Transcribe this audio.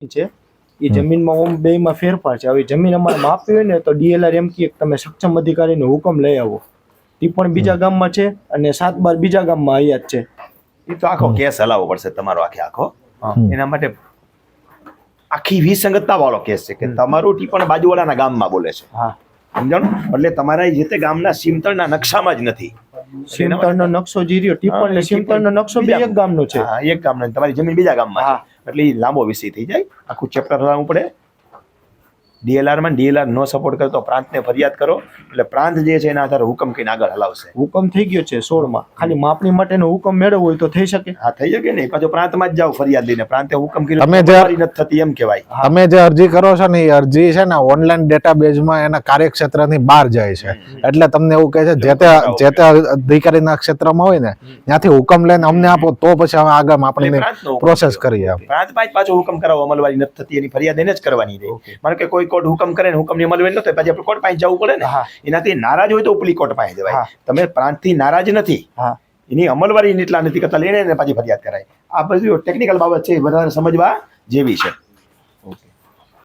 છે એ જમીનમાં ઓમ બેમાં ફેરફાર છે. હવે જમીન અમારે માપવી હોય ને તો ડીએલઆર એમ કે તમે સક્ષમ અધિકારીનો હુકમ લઈ આવો. એ પણ બીજા ગામમાં છે અને 7/12 બીજા ગામમાં અહીંયા જ છે. એ તો આખો કેસ હલાવવો પડશે તમારો આખો. એના માટે આખી વિસંગતતા વાળો કેસ છે કે તમારું ટીપણ બાજુવાળાના ગામમાં બોલે છે. હા, સમજાણું? એટલે તમારા જે તે ગામના સીમતળના નકશામાં જ નથી. સીમતળનો નકશો જીર્યો ટીપણ ને સીમતળનો નકશો બે એક ગામનો છે. હા, એક ગામનો, તમારી જમીન બીજા ગામમાં છે. એટલે એ લાંબો વિષય થઈ જાય, આખું ચેપ્ટર હલાવવું પડે. ડીએલઆરમાં ડીએલઆર નો સપોર્ટ કરે તો પ્રાંતને ફરિયાદ કરો, એટલે પ્રાંત જે છે એના આધારે હુકમ કઈને આગળ હલાવશે. હુકમ થઈ ગયો છે 16માં, ખાલી માપણી માટેનો હુકમ મેળવવો હોય તો થઈ શકે. હા, થઈ શકે ને. પાછો પ્રાંતમાં જ જાઓ ફરિયાદ લઈને, પ્રાંતે હુકમ કર્યો તમે નથી થતી એમ કહેવાય. તમે જે અરજી કરો છો ને એ અરજી છે ને ઓનલાઈન ડેટાબેઝમાં એના કાર્યક્ષેત્રની બહાર જાય છે. એટલે તમને એવું કહે છે જે તે અધિકારીના ક્ષેત્રમાં હોય ને ત્યાંથી હુકમ લઈને અમને આપો તો પછી અમે આગળ આપણી પ્રોસેસ કરીએ. પ્રાંત પાછો હુકમ કરાવો અમલવારી નથી થતી, એની ફરિયાદ એને જ કરવાની રહે. માનો કે કોઈ કોર્ટ હુકમ કરે ને હુકમની અમલવારી ન થાય, પછી આપણે કોર્ટ પાસે જવું પડે ને. એનાથી નારાજ હોય તો ઉપલી કોર્ટ પાસે જવાય. તમે પ્રાંતથી નારાજ નથી, એની અમલવારી એટલા નથી કરતા, લઈને પાછી ફરિયાદ કરાય. આ બધું ટેકનિકલ બાબત છે, વધારે સમજવા જેવી છે.